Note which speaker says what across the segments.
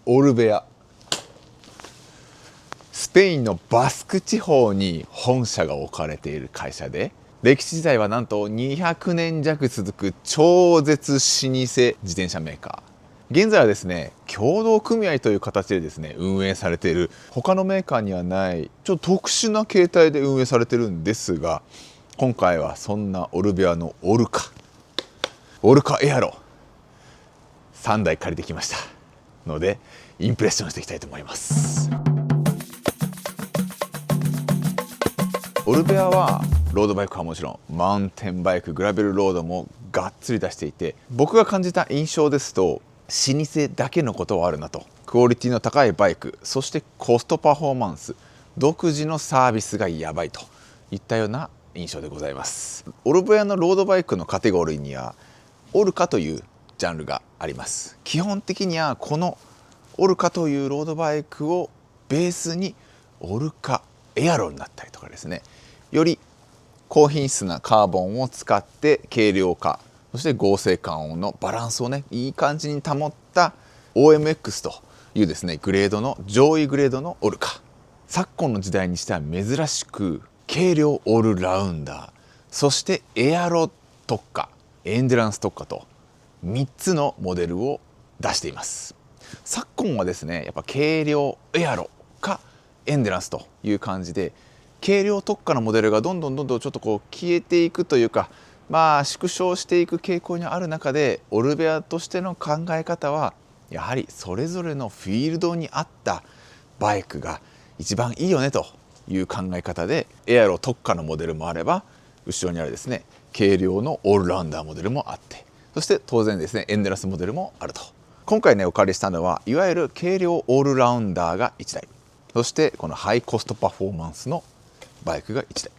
Speaker 1: オルベア、スペインのバスク地方に本社が置かれている会社で、歴史自体はなんと200年弱続く超絶老舗自転車メーカー。現在はですね、協同組合という形でですね運営されている、他のメーカーにはないちょっと特殊な形態で運営されてるんですが、今回はそんなオルベアのオルカエアロ3台借りてきましたので、インプレッションしていきたいと思います。オルベアはロードバイクはもちろん、マウンテンバイク、グラベルロードもがっつり出していて、僕が感じた印象ですと、老舗だけのことはあるなと。クオリティの高いバイク、そしてコストパフォーマンス、独自のサービスがやばいといったような印象でございます。オルベアのロードバイクのカテゴリーにはオルカというジャンルがあります。基本的にはこのオルカというロードバイクをベースにオルカエアロになったりとかですね、より高品質なカーボンを使って軽量化、そして合成感のバランスをねいい感じに保った OMX というですねグレードの上位グレードのオルカ。昨今の時代にしては珍しく軽量オールラウンダー、そしてエアロ特化、エンデュランス特化と3つのモデルを出しています。昨今はですねやっぱ軽量エアロかエンデュランスという感じで、軽量特化のモデルがどんどんちょっとこう消えていくというか、縮小していく傾向にある中で、オルベアとしての考え方はやはりそれぞれのフィールドに合ったバイクが一番いいよねという考え方で、エアロ特化のモデルもあれば、後ろにあるですね軽量のオールラウンダーモデルもあって、そして当然ですねエンデュランスモデルもあると。今回ねお借りしたのはいわゆる軽量オールラウンダーが1台、そしてこのハイコストパフォーマンスのバイクが1台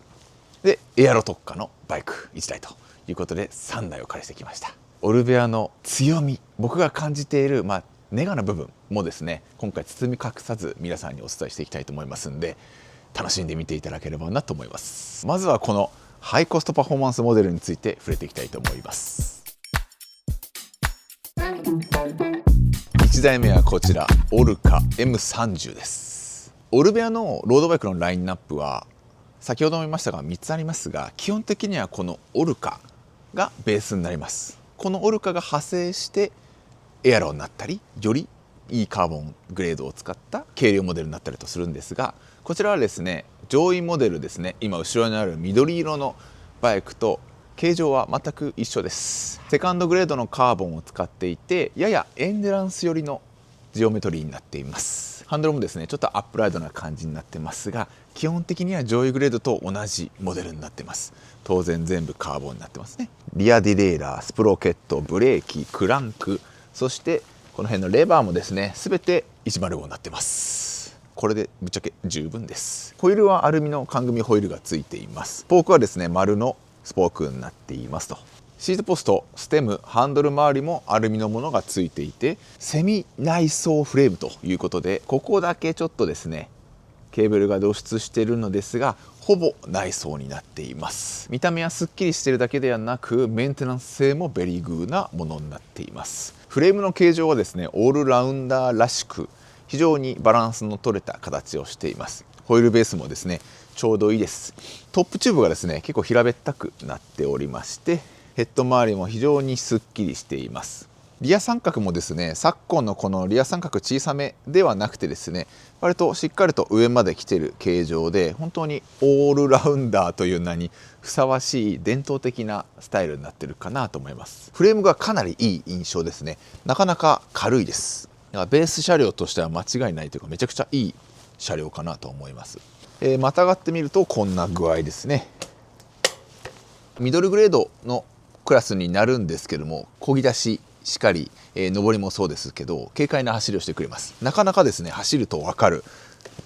Speaker 1: で、エアロ特化のバイク1台ということで3台を借りしてきました。オルベアの強み、僕が感じているネガな部分もですね、今回包み隠さず皆さんにお伝えしていきたいと思いますんで、楽しんで見ていただければなと思います。まずはこのハイコストパフォーマンスモデルについて触れていきたいと思います。1台目はこちら、オルカ M30 です。オルベアのロードバイクのラインナップは先ほども言いましたが3つありますが、基本的にはこのオルカがベースになります。このオルカが派生してエアロになったり、よりいいカーボングレードを使った軽量モデルになったりとするんですが、こちらはですね上位モデルですね、今後ろにある緑色のバイクと形状は全く一緒です。セカンドグレードのカーボンを使っていて、ややエンデュランス寄りのジオメトリーになっています。ハンドルもですねちょっとアップライドな感じになってますが、基本的には上位グレードと同じモデルになってます。当然全部カーボンになってますね。リアディレイラー、スプロケット、ブレーキ、クランク、そしてこの辺のレバーもですね全て105になってます。これでぶっちゃけ十分です。ホイールはアルミの缶組ホイールがついています。スポークはですね丸のスポークになっていますと。シートポスト、ステム、ハンドル周りもアルミのものがついていて、セミ内装フレームということで、ここだけちょっとですねケーブルが露出しているのですが、ほぼ内装になっています。見た目はすっきりしているだけではなく、メンテナンス性もベリーグーなものになっています。フレームの形状はですねオールラウンダーらしく、非常にバランスの取れた形をしています。ホイールベースもですねちょうどいいです。トップチューブがですね結構平べったくなっておりまして、ヘッド周りも非常にすっきりしています。リア三角もですね昨今のこのリア三角小さめではなくてですね、割としっかりと上まで来ている形状で、本当にオールラウンダーという名にふさわしい伝統的なスタイルになってるかなと思います。フレームがかなりいい印象ですね。なかなか軽いです。ベース車両としては間違いないというか、めちゃくちゃいい車両かなと思います。またがってみるとこんな具合ですね。ミドルグレードのクラスになるんですけども、漕ぎ出ししかり、上りもそうですけど軽快な走りをしてくれます。なかなかですね走ると分かる、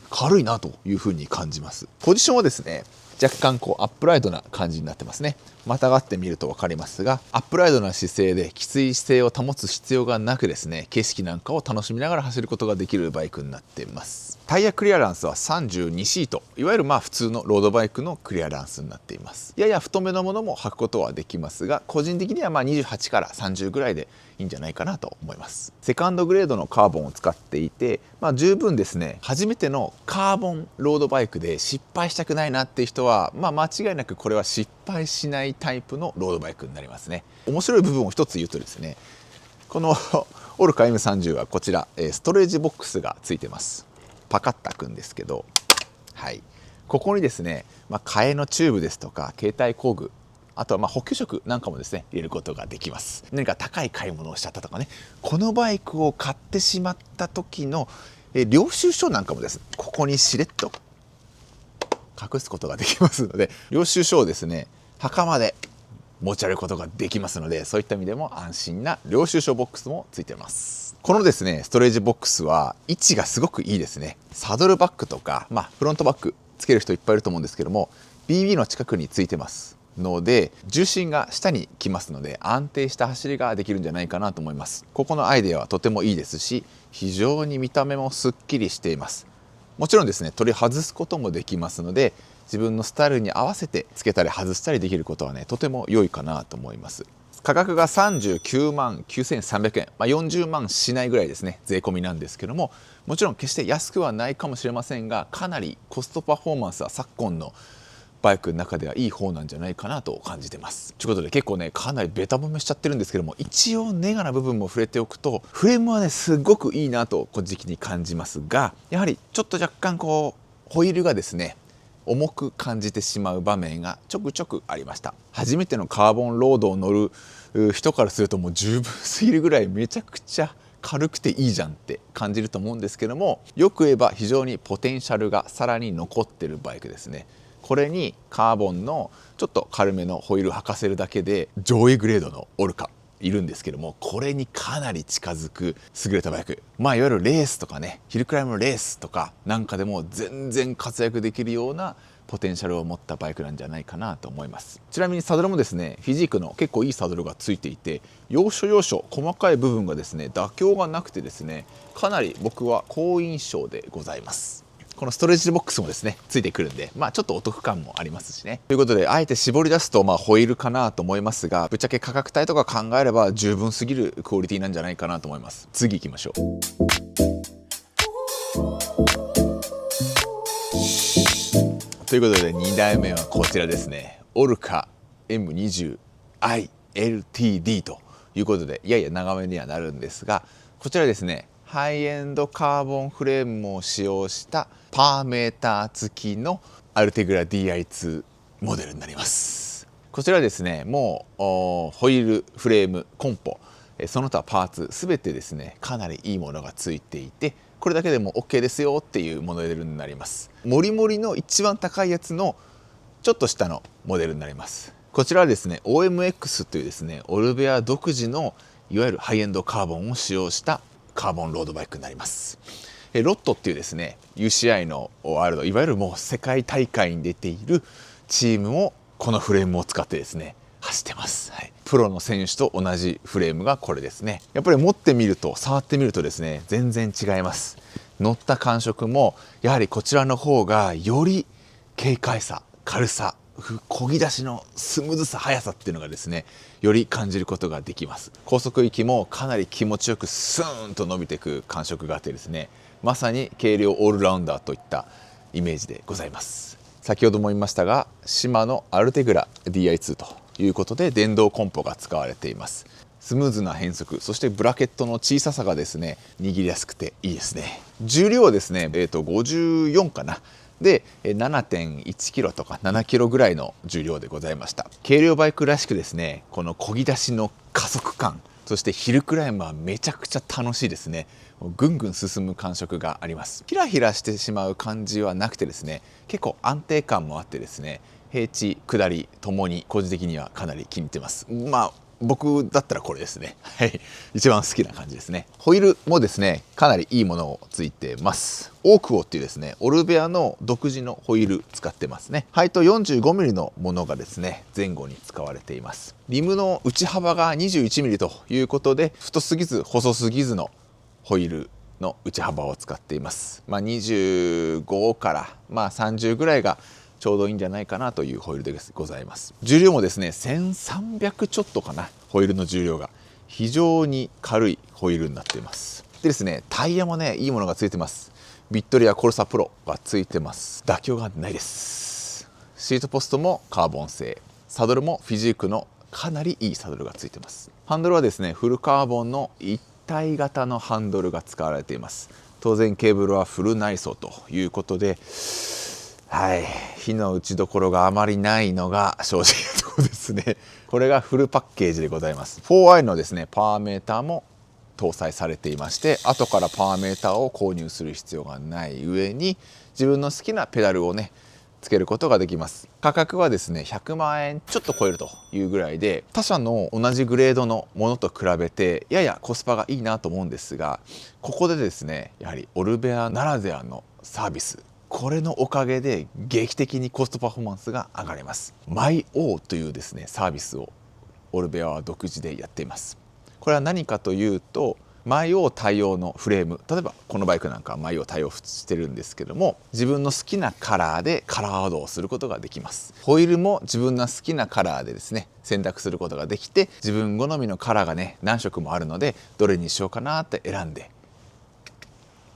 Speaker 1: 軽いなというふうに感じます。ポジションはですね若干こうアップライドな感じになってますね。またがってみると分かりますが、アップライドな姿勢できつい姿勢を保つ必要がなくですね、景色なんかを楽しみながら走ることができるバイクになっています。タイヤクリアランスは32シート、いわゆる普通のロードバイクのクリアランスになっています。やや太めのものも履くことはできますが、個人的には28から30ぐらいでいいんじゃないかなと思います。セカンドグレードのカーボンを使っていて、十分ですね、初めてのカーボンロードバイクで失敗したくないなっていう人は、間違いなくこれは失敗しないタイプのロードバイクになりますね。面白い部分を一つ言うとですね、このオルカ M30 はこちらストレージボックスがついてます。パカッと開くんですけど、はい、ここにですね、替えのチューブですとか携帯工具、あとは補給食なんかもですね入れることができます。何か高い買い物をしちゃったとかね、このバイクを買ってしまった時の領収書なんかもですね、ここにしれっと隠すことができますので、領収書をですね墓まで持ち歩くことができますので、そういった意味でも安心な領収書ボックスもついてます。このですねストレージボックスは位置がすごくいいですね。サドルバッグとか、フロントバッグつける人いっぱいいると思うんですけども、 BB の近くについてますので、重心が下に来ますので安定した走りができるんじゃないかなと思います。ここのアイデアはとてもいいですし、非常に見た目もすっきりしています。もちろんですね取り外すこともできますので、自分のスタイルに合わせてつけたり外したりできることはね、とても良いかなと思います。価格が39万9300円、40万しないぐらいですね、税込みなんですけども、もちろん決して安くはないかもしれませんが、かなりコストパフォーマンスは昨今のバイクの中ではいい方なんじゃないかなと感じてます。ということで結構ねかなりベタ褒めしちゃってるんですけども、一応ネガな部分も触れておくと、フレームはねすごくいいなと個人的に感じますが、やはりちょっと若干ホイールがですね重く感じてしまう場面がちょくちょくありました。初めてのカーボンロードを乗る人からするともう十分すぎるぐらいめちゃくちゃ軽くていいじゃんって感じると思うんですけども、よく言えば非常にポテンシャルがさらに残ってるバイクですね。これにカーボンのちょっと軽めのホイールを履かせるだけで上位グレードのオルカいるんですけども、これにかなり近づく優れたバイク、いわゆるレースとかね、ヒルクライムのレースとかなんかでも全然活躍できるようなポテンシャルを持ったバイクなんじゃないかなと思います。ちなみにサドルもですねフィジークの結構いいサドルがついていて、要所要所細かい部分がですね妥協がなくてですね、かなり僕は好印象でございます。このストレージボックスもですねついてくるんで、ちょっとお得感もありますしね。ということであえて絞り出すとホイールかなと思いますが、ぶっちゃけ価格帯とか考えれば十分すぎるクオリティなんじゃないかなと思います。次行きましょう。ということで2台目はこちらですね、オルカ M20iLTD ということで、やや長めにはなるんですが、こちらですねハイエンドカーボンフレームを使用したパーメーター付きのアルテグラ DI2 モデルになります。こちらですねもうホイール、フレーム、コンポ、その他パーツすべてですねかなりいいものがついていて、これだけでも OK ですよっていうモデルになります。モリモリの一番高いやつのちょっと下のモデルになります。こちらはですね OMX というですねオルベア独自のいわゆるハイエンドカーボンを使用したカーボンロードバイクになります。ロットっていうですね UCI のワールド、いわゆるもう世界大会に出ているチームもこのフレームを使ってですね走ってます。プロの選手と同じフレームがこれですね。やっぱり持ってみると触ってみるとですね全然違います。乗った感触もやはりこちらの方がより軽快さ、軽さ、漕ぎ出しのスムーズさ、速さっていうのがですねより感じることができます。高速域もかなり気持ちよくスーンと伸びていく感触があってですね、まさに軽量オールラウンダーといったイメージでございます。先ほども言いましたがシマのアルテグラ DI2 ということで電動コンポが使われています。スムーズな変速、そしてブラケットの小ささがですね握りやすくていいですね。重量はですね、54かなで 7.1 キロとか7キロぐらいの重量でございました。軽量バイクらしくですねこの漕ぎ出しの加速感、そしてヒルクライムはめちゃくちゃ楽しいですね。ぐんぐん進む感触があります。ヒラヒラしてしまう感じはなくてですね結構安定感もあってですね、平地下りともに個人的にはかなり気に入ってます。僕だったらこれですね。一番好きな感じですね。ホイールもですねかなりいいものをついてます。オークオっていうですねオルベアの独自のホイール使ってますね。ハイト 45mm のものがですね前後に使われています。リムの内幅が 21mm ということで、太すぎず細すぎずのホイールの内幅を使っています。25から30ぐらいがちょうどいいんじゃないかなというホイールでございます。重量もですね1300ちょっとかな。ホイールの重量が非常に軽いホイールになっています。でですね、タイヤもねいいものがついてます。ビットリアコルサプロがついてます。妥協がないです。シートポストもカーボン製、サドルもフィジークのかなりいいサドルがついてます。ハンドルはですねフルカーボンの一体型のハンドルが使われています。当然ケーブルはフル内装ということで、火の打ちどころがあまりないのが正直なところですね。これがフルパッケージでございます。4i のですねパワーメーターも搭載されていまして、後からパワーメーターを購入する必要がない上に自分の好きなペダルをねつけることができます。価格はですね100万円ちょっと超えるというぐらいで、他社の同じグレードのものと比べてややコスパがいいなと思うんですが、ここでですねやはりオルベアならではのサービス、これのおかげで劇的にコストパフォーマンスが上がります。マイオーというですねサービスをオルベアは独自でやっています。これは何かというと、マイオー対応のフレーム、例えばこのバイクなんかはマイオー対応してるんですけども、自分の好きなカラーでカラーアドをすることができます。ホイールも自分の好きなカラーでですね選択することができて、自分好みのカラーがね何色もあるのでどれにしようかなって選んで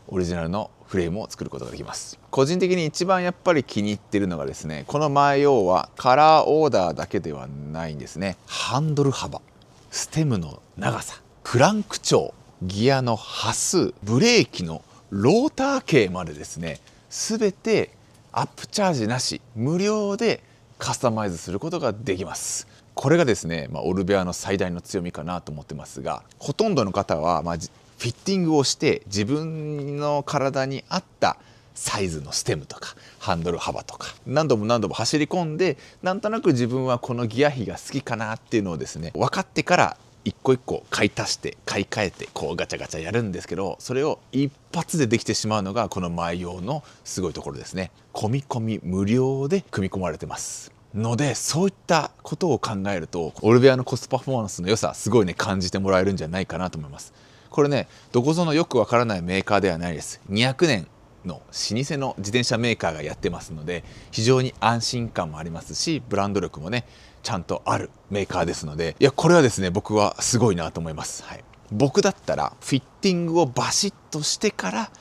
Speaker 1: オリジナルのフレームを作ることができます。個人的に一番やっぱり気に入っているのがですね、このマイオーはカラーオーダーだけではないんですね。ハンドル幅、ステムの長さ、クランク長、ギアの波数、ブレーキのローター径までですね全てアップチャージなし無料でカスタマイズすることができます。これがですね、オルベアの最大の強みかなと思ってますが、ほとんどの方はフィッティングをして自分の体に合ったサイズのステムとかハンドル幅とか何度も走り込んで、なんとなく自分はこのギア比が好きかなっていうのをですね分かってから一個一個買い足して買い替えてこうガチャガチャやるんですけど、それを一発でできてしまうのがこのマイオーのすごいところですね。込み込み無料で組み込まれてますので、そういったことを考えるとオルベアのコストパフォーマンスの良さすごいね感じてもらえるんじゃないかなと思います。これねどこぞのよくわからないメーカーではないです。200年の老舗の自転車メーカーがやってますので、非常に安心感もありますし、ブランド力もねちゃんとあるメーカーですので、いやこれはですね僕はすごいなと思います。僕だったらフィッティングをバシッとしてから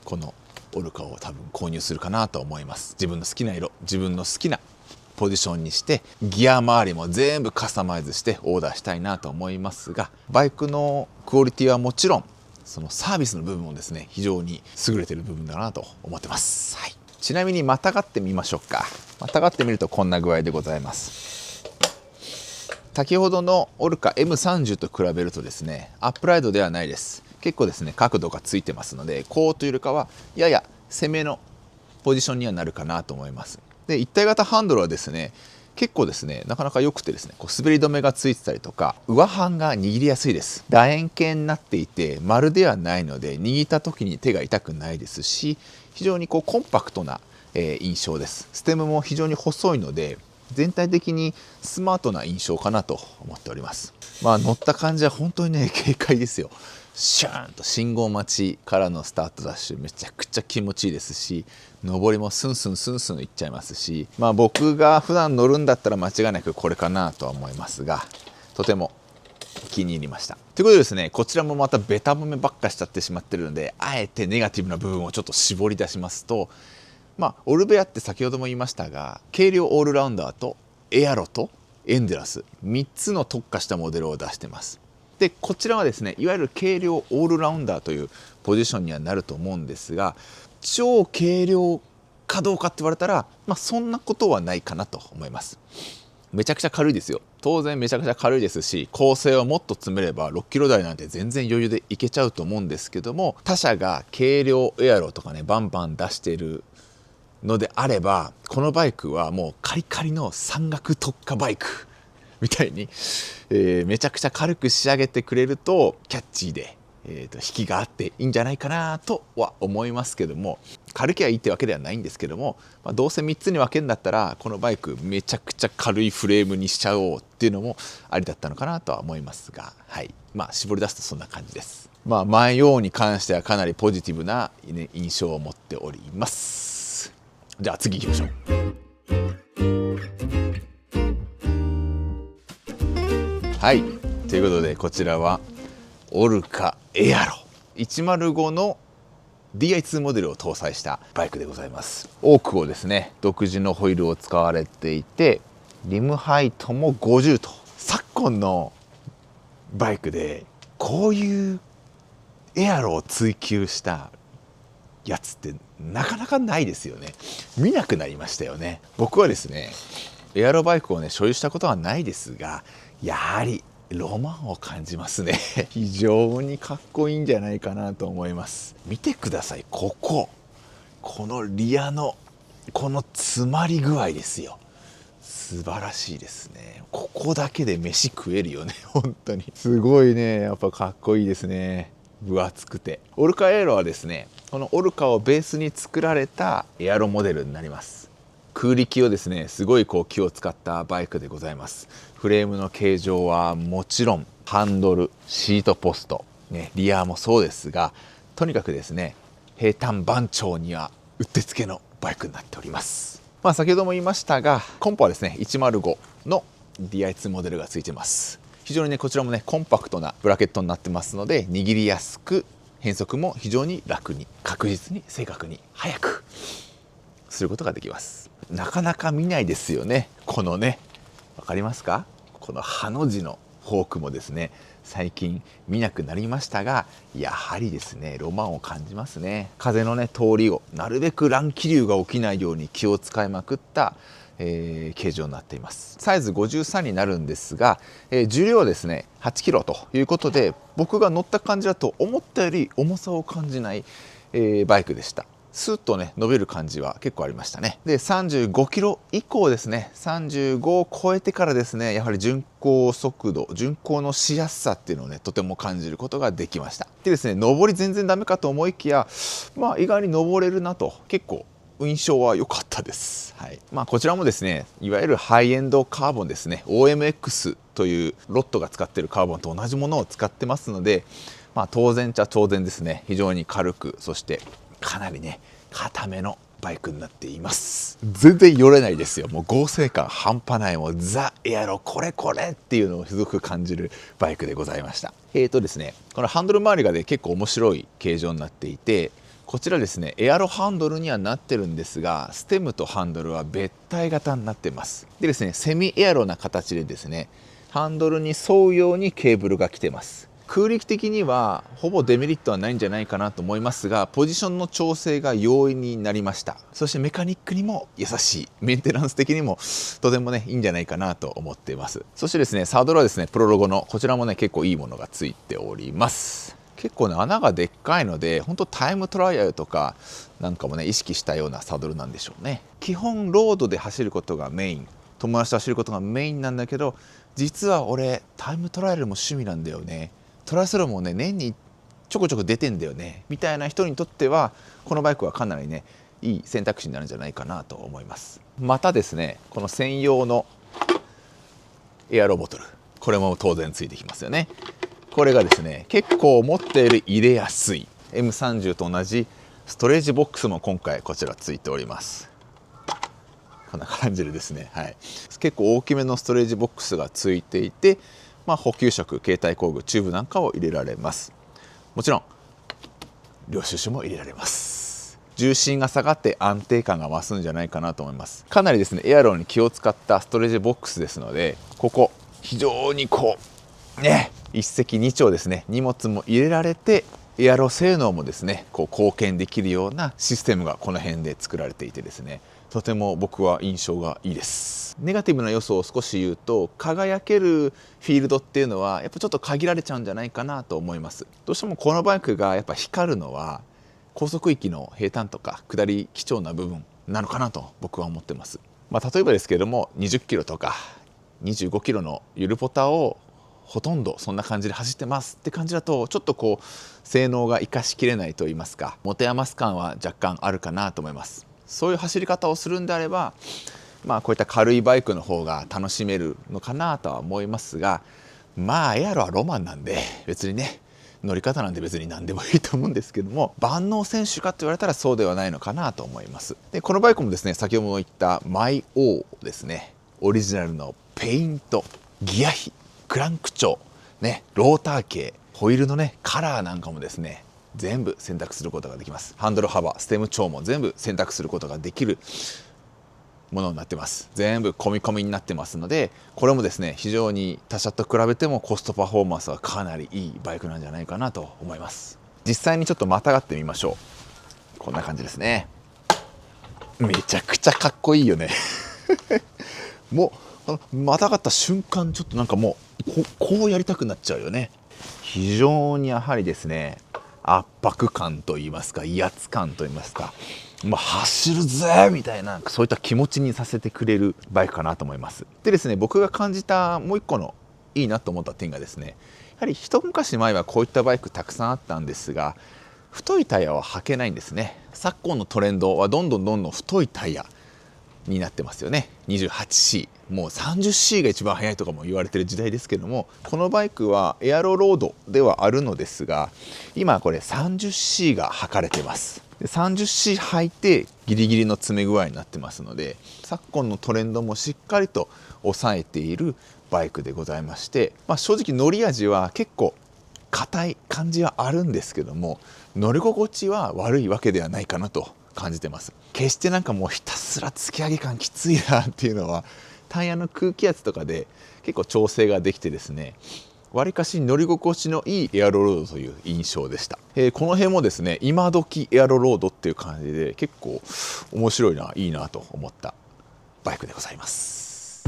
Speaker 1: このオルカを多分購入するかなと思います。自分の好きな色、自分の好きなポジションにしてギア周りも全部カスタマイズしてオーダーしたいなと思いますが、バイクのクオリティはもちろんそのサービスの部分もですね非常に優れている部分だなと思ってます。ちなみにまたがってみましょうか。またがってみるとこんな具合でございます。先ほどのオルカ M30 と比べるとですねアップライドではないです。結構ですね角度がついてますので、こうというよりかはやや攻めのポジションにはなるかなと思います。で一体型ハンドルはですね結構ですねなかなか良くてですね、こう滑り止めがついてたりとか上半が握りやすいです。楕円形になっていて丸ではないので握った時に手が痛くないですし、非常にこうコンパクトな、印象です。ステムも非常に細いので全体的にスマートな印象かなと思っております。乗った感じは本当にね軽快ですよ。シャーンと信号待ちからのスタートダッシュめちゃくちゃ気持ちいいですし、上りもスンスンいっちゃいますし、僕が普段乗るんだったら間違いなくこれかなとは思いますが、とても気に入りました。ということでですね、こちらもまたベタ褒めばっかしちゃってしまってるので、あえてネガティブな部分をちょっと絞り出しますと、オルベアって先ほども言いましたが軽量オールラウンダーとエアロとエンデラス3つの特化したモデルを出してます。でこちらはですねいわゆる軽量オールラウンダーというポジションにはなると思うんですが、超軽量かどうかって言われたら、そんなことはないかなと思います。めちゃくちゃ軽いですよ。当然めちゃくちゃ軽いですし、構成をもっと詰めれば6キロ台なんて全然余裕でいけちゃうと思うんですけども、他社が軽量エアロとかねバンバン出しているのであれば、このバイクはもうカリカリの山岳特化バイクみたいに、めちゃくちゃ軽く仕上げてくれるとキャッチーで、引きがあっていいんじゃないかなとは思いますけども、軽きゃいいってわけではないんですけども、どうせ3つに分けるんだったらこのバイクめちゃくちゃ軽いフレームにしちゃおうっていうのもありだったのかなとは思いますが、絞り出すとそんな感じです。前用に関してはかなりポジティブな、ね、印象を持っております。じゃあ次行きましょう。はい、ということでこちらはオルカエアロ105の DI2 モデルを搭載したバイクでございます。多くをですね独自のホイールを使われていて、リムハイトも50と、昨今のバイクでこういうエアロを追求したやつってなかなかないですよね。見なくなりましたよね。僕はですねエアロバイクをね所有したことはないですが、やはりロマンを感じますね。非常にかっこいいんじゃないかなと思います。見てください、このリアのこの詰まり具合ですよ。素晴らしいですね。ここだけで飯食えるよね。本当にすごいね、やっぱかっこいいですね。分厚くて。オルカエアロはですね、このオルカをベースに作られたエアロモデルになります。空力をですねすごい気を使ったバイクでございます。フレームの形状はもちろん、ハンドル、シートポスト、ね、リアもそうですが、とにかくですね平坦番長にはうってつけのバイクになっております。先ほども言いましたが、コンポはですね105の DI2 モデルがついてます。非常にねこちらもねコンパクトなブラケットになってますので、握りやすく、変速も非常に楽に、確実に、正確に、速くすることができます。なかなか見ないですよね。このね、わかりますか？このハの字のフォークもですね最近見なくなりましたが、やはりですねロマンを感じますね。風のね通りをなるべく乱気流が起きないように気を使いまくった、形状になっています。サイズ53になるんですが、重量はですね8キロということで、僕が乗った感じだと思ったより重さを感じない、バイクでした。スッとね伸びる感じは結構ありましたね。で35キロ以降ですね、35を超えてからですね、やはり巡航速度、巡航のしやすさっていうのをねとても感じることができました。でですね、上り全然ダメかと思いきや、意外に登れるなと、結構印象は良かったです。はい。こちらもですね、いわゆるハイエンドカーボンですね、 OMX というロットが使っているカーボンと同じものを使ってますので、当然当然ですね、非常に軽く、そしてかなりね硬めのバイクになっています。全然よれないですよ。もう合成感半端ない、もうザ・エアロこれっていうのをすごく感じるバイクでございました。ですね、このハンドル周りがね結構面白い形状になっていて、こちらですねエアロハンドルにはなってるんですが、ステムとハンドルは別体型になってます。でですね、セミエアロな形でですねハンドルに沿うようにケーブルが来てます。空力的にはほぼデメリットはないんじゃないかなと思いますが、ポジションの調整が容易になりました。そしてメカニックにも優しい、メンテナンス的にもとてもねいいんじゃないかなと思っています。そしてですね、サドルはですねプロロゴのこちらもね結構いいものがついております。結構ね穴がでっかいので、本当タイムトライアルとかなんかもね意識したようなサドルなんでしょうね。基本ロードで走ることがメイン、友達と走ることがメインなんだけど、実は俺タイムトライアルも趣味なんだよね、トライアスロンもね年にちょこちょこ出てんだよねみたいな人にとっては、このバイクはかなりねいい選択肢になるんじゃないかなと思います。またですね、この専用のエアロボトル、これも当然ついてきますよね。これがですね結構思ったより入れやすい M30 と同じストレージボックスも今回こちらついております。こんな感じでですね、はい、結構大きめのストレージボックスがついていて、補給食、携帯工具、チューブなんかを入れられます。もちろん領収書も入れられます。重心が下がって安定感が増すんじゃないかなと思います。かなりですねエアロに気を使ったストレージボックスですので、ここ非常にね一石二鳥ですね。荷物も入れられてエアロ性能もですね貢献できるようなシステムがこの辺で作られていてですね、とても僕は印象がいいです。ネガティブな要素を少し言うと、輝けるフィールドっていうのはやっぱちょっと限られちゃうんじゃないかなと思います。どうしてもこのバイクがやっぱ光るのは高速域の平坦とか下り基調な部分なのかなと僕は思ってます。例えばですけれども20キロとか25キロのゆるポタをほとんどそんな感じで走ってますって感じだと、ちょっと性能が生かしきれないと言いますか、持て余す感は若干あるかなと思います。そういう走り方をするんであれば、こういった軽いバイクの方が楽しめるのかなとは思いますが、エアロはロマンなんで別にね乗り方なんて別に何でもいいと思うんですけども、万能選手かって言われたらそうではないのかなと思います。でこのバイクもですね、先ほども言ったマイオーですね、オリジナルのペイント、ギア比、クランク調ね、ローター系、ホイールのねカラーなんかもですね全部選択することができます。ハンドル幅、ステム長も全部選択することができるものになってます。全部込み込みになってますので、これもですね非常に他車と比べてもコストパフォーマンスはかなりいいバイクなんじゃないかなと思います。実際にちょっとまたがってみましょう。こんな感じですね。めちゃくちゃかっこいいよねもうまたがった瞬間ちょっとなんかもうこうやりたくなっちゃうよね。非常にやはりですね圧迫感といいますか威圧感といいますか、走るぜみたいなそういった気持ちにさせてくれるバイクかなと思います。でですね、僕が感じたもう一個のいいなと思った点がですね、やはり一昔前はこういったバイクたくさんあったんですが、太いタイヤは履けないんですね。昨今のトレンドはどんどん太いタイヤになってますよね。 28C、 もう 30C が一番速いとかも言われてる時代ですけども、このバイクはエアロロードではあるのですが、今これ 30C が履かれてます。で 30C 履いてギリギリの詰め具合になってますので、昨今のトレンドもしっかりと抑えているバイクでございまして、正直乗り味は結構硬い感じはあるんですけども、乗り心地は悪いわけではないかなと感じてます。決してなんかもうひたすら突き上げ感きついなっていうのは、タイヤの空気圧とかで結構調整ができてですね、わりかし乗り心地のいいエアロロードという印象でした。この辺もですね今時エアロロードっていう感じで結構面白いな、いいなと思ったバイクでございます。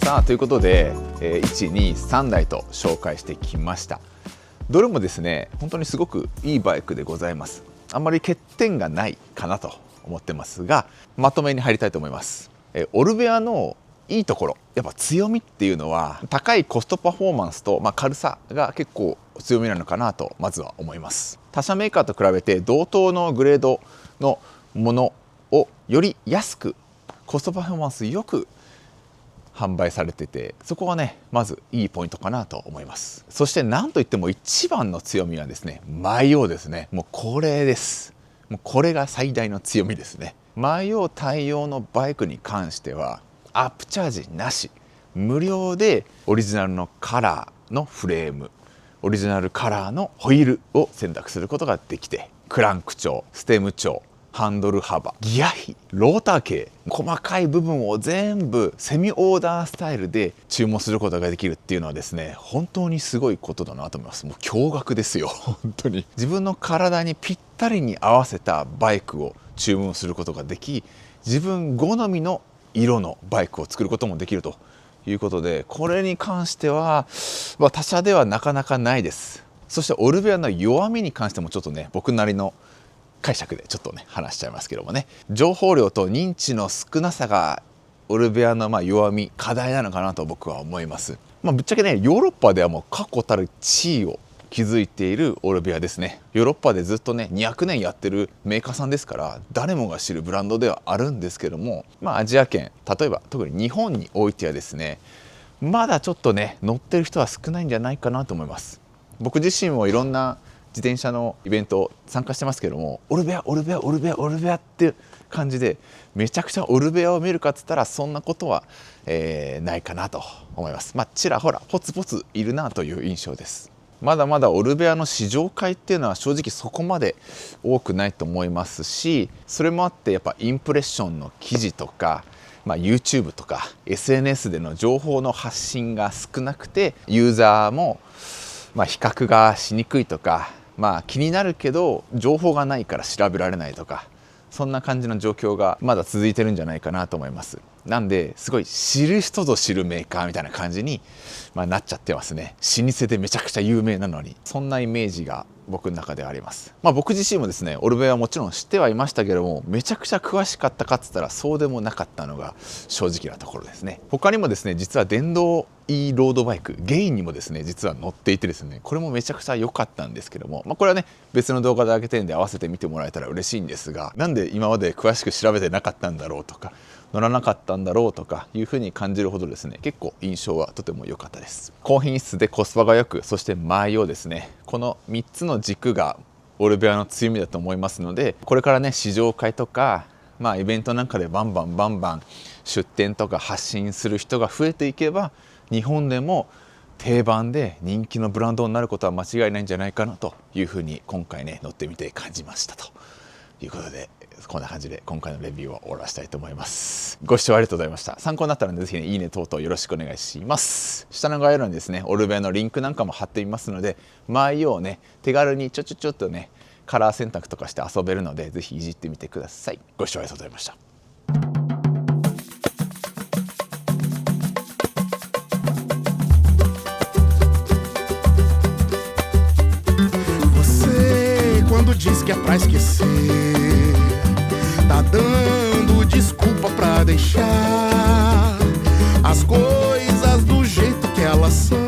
Speaker 1: さあということで、1、2、3台と紹介してきました。どれもですね本当にすごくいいバイクでございます。あんまり欠点がないかなと思ってますが、まとめに入りたいと思います。オルベアのいいところ、やっぱ強みっていうのは高いコストパフォーマンスと、軽さが結構強みなのかなとまずは思います。他社メーカーと比べて同等のグレードのものをより安くコストパフォーマンスよく販売されてて、そこはねまずいいポイントかなと思います。そして何といっても一番の強みはですねマイオーですね。もうこれです。もうこれが最大の強みですね。マイオー対応のバイクに関してはアップチャージなし、無料でオリジナルのカラーのフレーム、オリジナルカラーのホイールを選択することができて、クランク調、ステム調、ハンドル幅、ギア比、ローター系、細かい部分を全部セミオーダースタイルで注文することができるっていうのはですね本当にすごいことだなと思います。もう驚愕ですよ本当に。自分の体にぴったりに合わせたバイクを注文することができ、自分好みの色のバイクを作ることもできるということで、これに関しては、他社ではなかなかないです。そしてオルベアの弱みに関してもちょっとね僕なりの解釈でちょっとね話しちゃいますけどもね、情報量と認知の少なさがオルベアの弱み、課題なのかなと僕は思います。ぶっちゃけねヨーロッパではもう確固たる地位を築いているオルベアですね。ヨーロッパでずっとね200年やってるメーカーさんですから、誰もが知るブランドではあるんですけども、アジア圏、例えば特に日本においてはですねまだちょっとね乗ってる人は少ないんじゃないかなと思います。僕自身もいろんな自転車のイベント参加してますけども、オルベアオルベアオルベアオルベアっていう感じでめちゃくちゃオルベアを見るかっつったらそんなことは、ないかなと思います。ちらほらポツポツいるなという印象です。まだまだオルベアの試乗会っていうのは正直そこまで多くないと思いますし、それもあってやっぱインプレッションの記事とか、YouTube とか SNS での情報の発信が少なくて、ユーザーも比較がしにくいとか、気になるけど情報がないから調べられないとか、そんな感じの状況がまだ続いてるんじゃないかなと思います。なんですごい知る人ぞ知るメーカーみたいな感じに、なっちゃってますね。老舗でめちゃくちゃ有名なのに、そんなイメージが僕の中ではあります。僕自身もですねオルベアはもちろん知ってはいましたけども、めちゃくちゃ詳しかったかっつったらそうでもなかったのが正直なところですね。他にもですね実は電動いいロードバイクゲインにもですね実は乗っていてですね、これもめちゃくちゃ良かったんですけども、これはね別の動画で上げてるんで合わせて見てもらえたら嬉しいんですが、なんで今まで詳しく調べてなかったんだろうとか乗らなかったんだろうとかいうふうに感じるほどですね、結構印象はとても良かったです。高品質でコスパが良く、そしてマイをですね、この3つの軸がオルベアの強みだと思いますので、これからね試乗会とかイベントなんかでバンバン出店とか発信する人が増えていけば、日本でも定番で人気のブランドになることは間違いないんじゃないかなというふうに今回ね乗ってみて感じましたということで、こんな感じで今回のレビューを終わらせたいと思います。ご視聴ありがとうございました。参考になったら、ね、ぜひねいいね等々よろしくお願いします。下の概要欄にですねオルベアのリンクなんかも貼ってみますので、前をね手軽にちょっとねカラー選択とかして遊べるので、ぜひいじってみてください。ご視聴ありがとうございました。
Speaker 2: Diz que é pra esquecer, tá dando desculpa pra deixar as coisas do jeito que elas são.